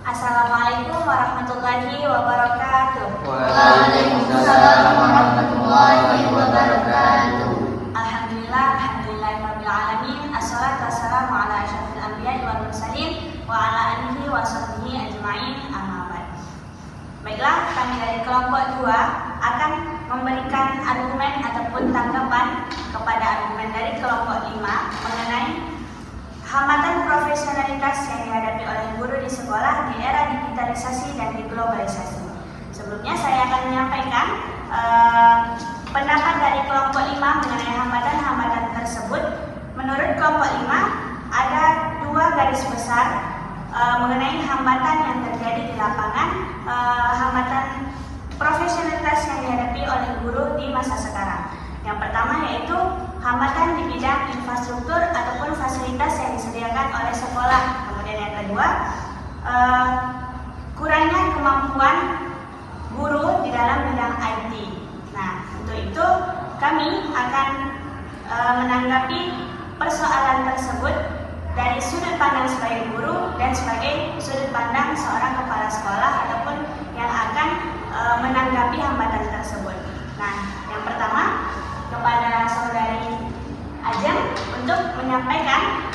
Assalamualaikum warahmatullahi wabarakatuh. Waalaikumsalam warahmatullahi wabarakatuh. Alhamdulillahirabbil alamin. Assalatu wassalamu ala asyrofil anbiya'i wal mursalin wa ala alihi wa sahbihi ajma'in. Amma ba'd. Baiklah, kami dari kelompok 2 akan memberikan argumen ataupun tanggapan kepada argumen dari kelompok 5 mengenai hambatan profesionalitas yang dihadapi oleh guru di sekolah di era digitalisasi dan globalisasi. Sebelumnya saya akan menyampaikan pendapat dari kelompok 5 mengenai hambatan-hambatan tersebut. Menurut kelompok 5 ada 2 garis besar mengenai hambatan yang terjadi di lapangan, hambatan profesionalitas yang dihadapi oleh guru di masa sekarang. Yang pertama yaitu hambatan di bidang infrastruktur ataupun fasilitas yang disediakan oleh sekolah. Kemudian yang kedua, kurangnya kemampuan guru di dalam bidang IT. Nah, untuk itu kami akan menanggapi persoalan tersebut dari sudut pandang sebagai guru dan sebagai sudut pandang seorang kepala sekolah ataupun yang akan menanggapi hambatan tersebut. Nah, yang pertama kepada saudari Ajeng untuk menyampaikan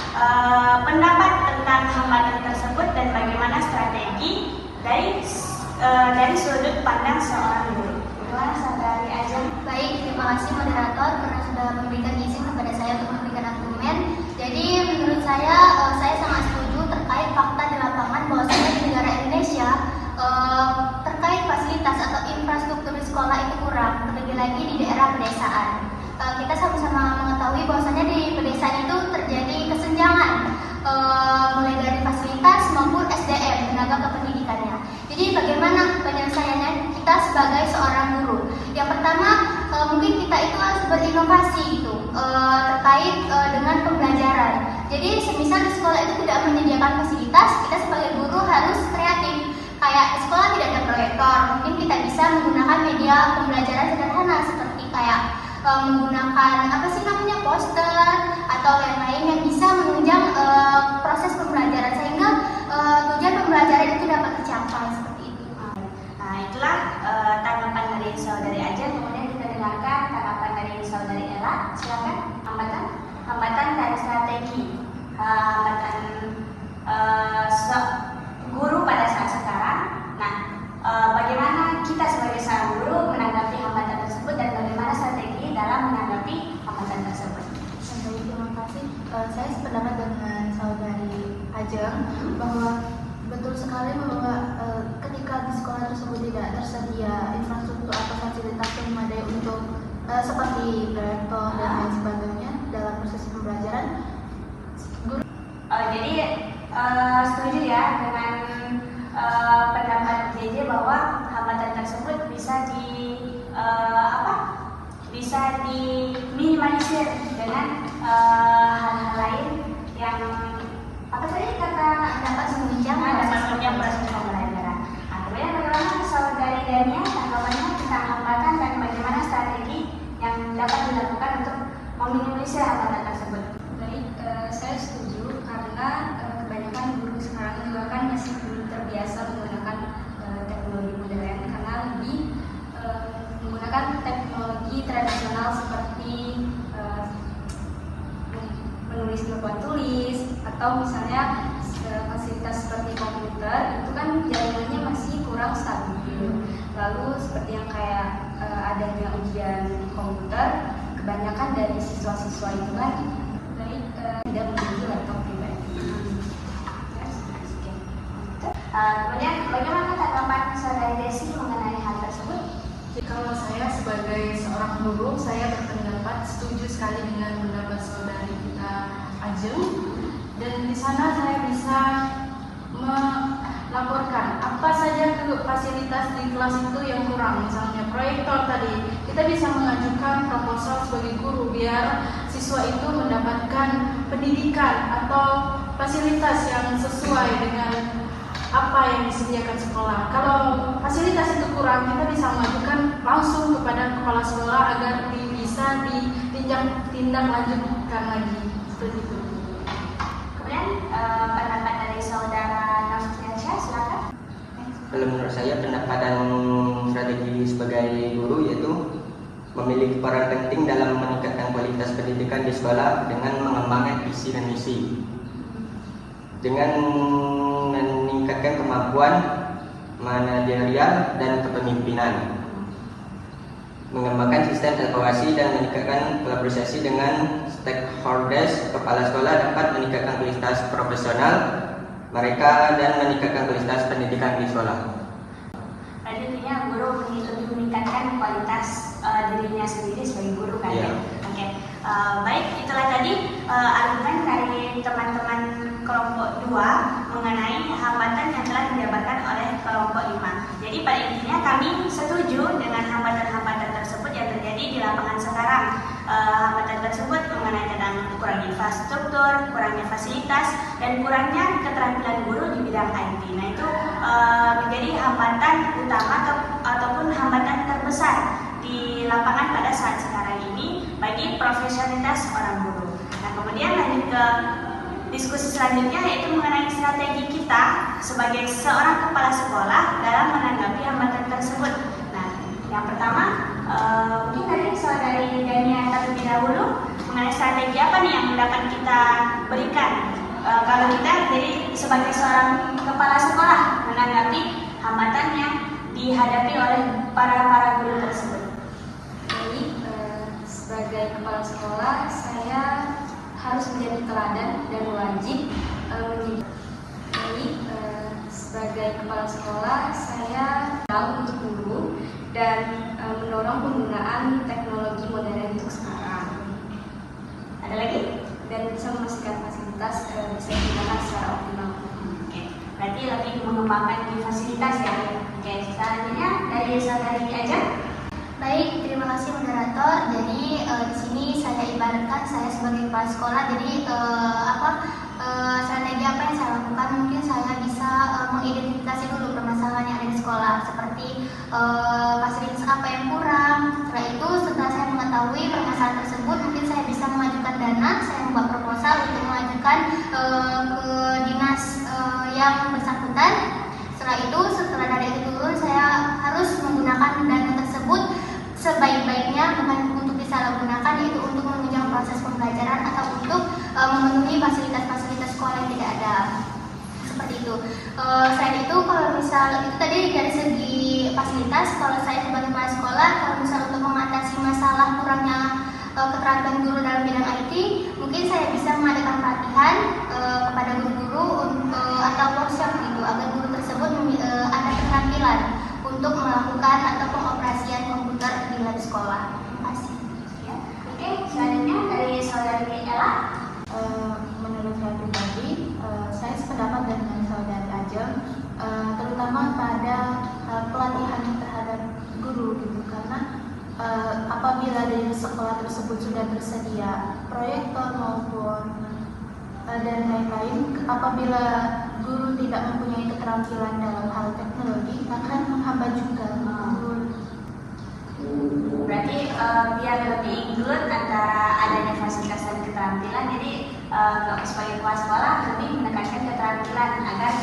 pendapat tentang hambatan tersebut dan bagaimana strategi dari sudut pandang seorang guru. Bagaimana saudari Ajeng? Baik, terima kasih moderator karena sudah memberikan izin kepada saya untuk memberikan argumen. Jadi menurut saya sangat setuju terkait fakta di lapangan bahwasanya di negara Indonesia terkait fasilitas atau infrastruktur di sekolah itu kurang, terlebih lagi di daerah pedesaan. Kita sama-sama mengetahui bahwasanya di pedesaan itu terjadi kesenjangan mulai dari fasilitas maupun SDM, tenaga kependidikannya. Jadi bagaimana penyelesaiannya kita sebagai seorang guru? Yang pertama, mungkin kita itu harus berinovasi gitu, terkait dengan pembelajaran. Jadi semisal di sekolah itu tidak menyediakan fasilitas, kita sebagai guru harus kreatif. Kayak di sekolah tidak ada proyektor, mungkin kita bisa menggunakan media pembelajaran sederhana seperti kayak menggunakan poster atau lain-lain yang bisa menunjang proses pembelajaran sehingga tujuan pembelajaran itu dapat tercapai seperti itu. Nah, itulah tanggapan dari saudari Ajeng. Kemudian kita dengarkan tanggapan dari saudari Ella. Silakan. Hambatan dari strategi guru pada saat sekarang. Nah, bagaimana kita sebagai seorang guru menanggapi hambatan tersebut dan bagaimana strategi dalam menanggapi hambatan tersebut? Terima kasih. Saya sependapat dengan saudari Ajeng bahwa betul sekali bahwa ketika di sekolah tersebut tidak tersedia infrastruktur atau fasilitas yang memadai untuk seperti proyektor dan lain sebagainya dalam proses pembelajaran, guru. Jadi setuju ya dengan pendapat JJ bahwa hambatan tersebut bisa diminimalisir dengan hal-hal lain yang dapat menunjang proses pembelajaran. Nah, kemudian bagaimana saudari Dania tanggapannya tentang hambatan dan bagaimana strategi yang dapat dilakukan untuk meminimalisir hambatan tersebut? Baik, saya setuju karena kebanyakan guru sekarang juga kan masih belum terbiasa menggunakan teknologi modern karena lebih menggunakan teknologi tradisional seperti menulis papan tulis atau misalnya fasilitas seperti komputer itu kan jaringannya masih kurang stabil. Lalu seperti yang kayak adanya ujian komputer, kebanyakan dari siswa-siswa itu kan tidak memiliki laptop pribadi. Kemudian bagaimana tanggapan saudari Desi mengenai hal tersebut? Kalau saya sebagai seorang guru, saya berpendapat setuju sekali dengan pendapat saudari kita Ajeng. Dan di sana saya bisa melaporkan apa saja fasilitas di kelas itu yang kurang. Misalnya proyektor tadi, kita bisa mengajukan proposal sebagai guru biar siswa itu mendapatkan pendidikan atau fasilitas yang sesuai dengan apa yang disediakan sekolah. Kalau fasilitas itu kurang, kita bisa mengajukan langsung kepada kepala sekolah agar bisa ditindak lanjutkan lagi seperti itu. Kemudian pendapat dari saudara Naftiansyah, silakan. Kalau menurut saya pendekatan strategi sebagai guru yaitu memiliki peran penting dalam meningkatkan kualitas pendidikan di sekolah dengan mengembangkan visi dan misi, dengan meningkatkan kemampuan manajerial dan kepemimpinan, mengembangkan sistem evaluasi dan meningkatkan kolaborasi dengan stakeholders. Kepala sekolah dapat meningkatkan kualitas profesional mereka dan meningkatkan kualitas pendidikan di sekolah. Intinya guru lebih meningkatkan kualitas dirinya sendiri sebagai guru kan ya. Oke. Baik, itulah tadi argumen dari teman-teman kelompok 2 mengenai hambatan yang telah dijabarkan oleh kelompok 5. Jadi pada intinya kami setuju dengan hambatan-hambatan tersebut yang terjadi di lapangan sekarang. Hambatan tersebut mengenai tentang kurangnya infrastruktur, kurangnya fasilitas, dan kurangnya keterampilan guru di bidang IT. Nah itu menjadi hambatan utama ataupun hambatan terbesar di lapangan pada saat sekarang ini bagi profesionalitas orang guru. Nah kemudian lanjut ke diskusi selanjutnya, yaitu mengenai strategi kita sebagai seorang kepala sekolah dalam menanggapi hambatan tersebut. Nah yang pertama mungkin dari saudari Dania terlebih dahulu mengenai strategi apa nih yang dapat kita berikan kalau kita jadi sebagai seorang kepala sekolah menanggapi hambatan yang dihadapi oleh para guru tersebut. Jadi sebagai kepala sekolah saya harus menjadi teladan dan wajib sebagai kepala sekolah saya tahu untuk guru dan mendorong penggunaan teknologi modern untuk sekarang. Ada lagi? Dan bisa memastikan fasilitas bisa digunakan secara optimal. Oke, berarti lebih mengembangkan di fasilitas ya. Oke, selanjutnya dari saudari aja. Baik, terima kasih moderator. Jadi di sini saya ibaratkan saya sebagai kepala sekolah. Jadi strategi apa yang saya lakukan? Mungkin saya bisa mengidentifikasi dulu permasalahan yang ada di sekolah, seperti fasilitas apa yang kurang. Setelah itu, setelah saya mengetahui permasalahan tersebut, mungkin saya bisa mengajukan dana. Saya membuat proposal untuk mengajukan ke dinas yang bersangkutan. Setelah itu, setelah dari itu turun, saya harus menggunakan dana tersebut sebaik-baiknya, bukan untuk disalahgunakan, yaitu untuk menunjang proses pembelajaran atau untuk memenuhi fasilitas-fasilitas sekolah yang tidak ada. Seperti itu. Selain itu, kalau misal itu tadi dari segi fasilitas, kalau saya sebagai kepala sekolah, kalau misal untuk mengatasi masalah kurangnya keterampilan guru dalam bidang IT, mungkin saya bisa mengadakan pelatihan kepada guru-guru atau workshop gitu, agar guru tersebut ada keterampilan untuk melakukan atau pengoperasian komputer di lab sekolah. Terima kasih. Ya. Oke, selanjutnya dari saudari Ella. Menurut saya pribadi, saya sependapat dengan saudari Ajeng, terutama pada pelatihan terhadap guru gitu, karena apabila di sekolah tersebut sudah tersedia proyektor maupun dan lain-lain, apabila guru tidak mempunyai keterampilan dalam hal teknologi akan menghambat juga guru. Berarti biar lebih include antara adanya fasilitas dan keterampilan, jadi sebagai kepala sekolah lebih menekankan keterampilan agar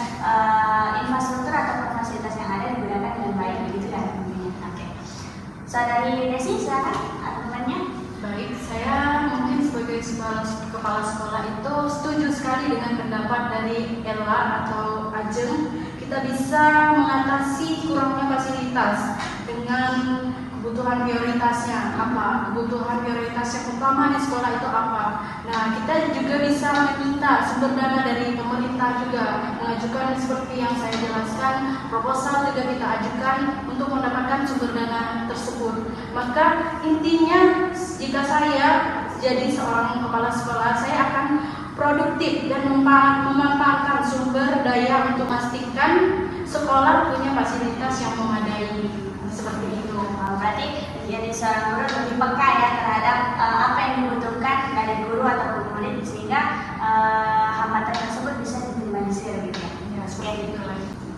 infrastruktur atau fasilitas yang ada digunakan dengan baik, begitu kan? Oke. Saudari Desi, silakan argumennya. Baik, saya mungkin sebagai kepala sekolah itu setuju sekali dengan pendapat dari Ella atau Ajeng. Kita bisa mengatasi kurangnya fasilitas dengan kebutuhan prioritasnya apa, kebutuhan prioritas yang utama di sekolah itu apa. Nah, kita juga bisa meminta sumber dana dari pemerintah juga, mengajukan seperti yang saya jelaskan, proposal juga kita ajukan untuk mendapatkan sumber dana tersebut. Maka intinya jika saya jadi seorang kepala sekolah, saya akan produktif dan memanfaatkan sumber daya untuk memastikan sekolah punya fasilitas yang memadai. Seperti itu. Berarti jadi seorang guru lebih peka ya terhadap apa yang dibutuhkan dari guru ataupun murid, sehingga hambatan tersebut bisa diminimalisir gitu ya. Ya, seperti itu.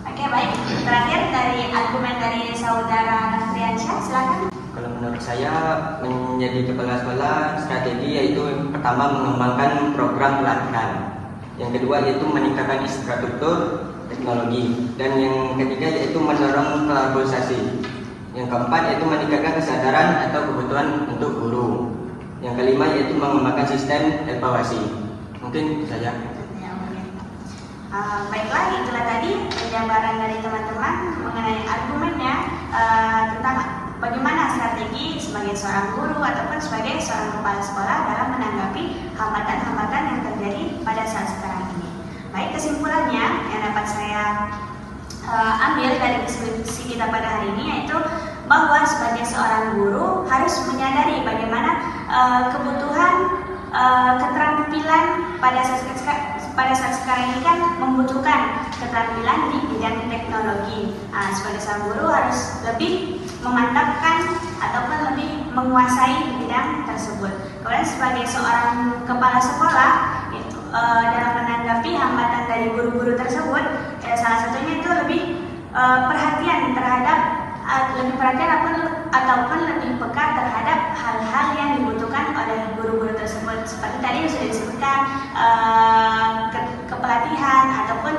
Oke, baik. Terakhir dari argumen dari saudara Nafriansyah, silakan. Kalau menurut saya menjadi kepala sekolah strategi yaitu pertama mengembangkan program pelatihan, yang kedua yaitu meningkatkan infrastruktur, teknologi. Dan yang ketiga yaitu mendorong kolaborasi. Yang keempat yaitu meningkatkan kesadaran atau kebutuhan untuk guru. Yang kelima yaitu mengembangkan sistem evaluasi. Mungkin itu saja. Ya, oke. Baiklah, itulah tadi penjabaran dari teman-teman mengenai argumennya tentang bagaimana strategi sebagai seorang guru ataupun sebagai seorang kepala sekolah dalam menanggapi hambatan-hambatan yang terjadi pada saat sekarang ini. Baik, kesimpulannya yang dapat saya ambil dari diskusi kita pada hari ini yaitu bahwa sebagai seorang guru harus menyadari bagaimana kebutuhan keterampilan pada saat sekarang ini kan membutuhkan keterampilan di bidang teknologi. Sebagai seorang guru harus lebih memantapkan ataupun lebih menguasai bidang tersebut. Kemudian sebagai seorang kepala sekolah dalam menanggapi hambatan dari guru-guru tersebut, salah satunya itu lebih perhatian ataupun lebih peka terhadap hal-hal yang dibutuhkan oleh guru-guru tersebut. Seperti tadi yang sudah disebutkan, kepelatihan ataupun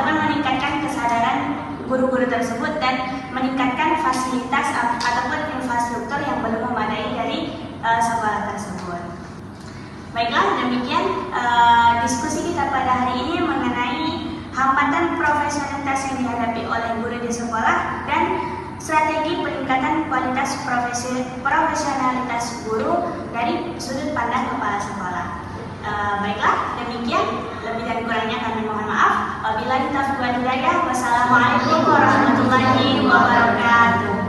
meningkatkan kesadaran guru-guru tersebut dan meningkatkan fasilitas ataupun infrastruktur yang belum memadai dari sekolah tersebut. Baiklah, demikian diskusi kita pada hari ini mengenai hambatan profesionalitas yang dihadapi oleh guru di sekolah dan strategi peningkatan kualitas profesionalitas guru dari sudut pandang kepala sekolah. Baiklah, demikian. Lebih dan kurangnya kami mohon maaf. Wabillahi taufiq wal hidayah. Wassalamualaikum warahmatullahi wabarakatuh.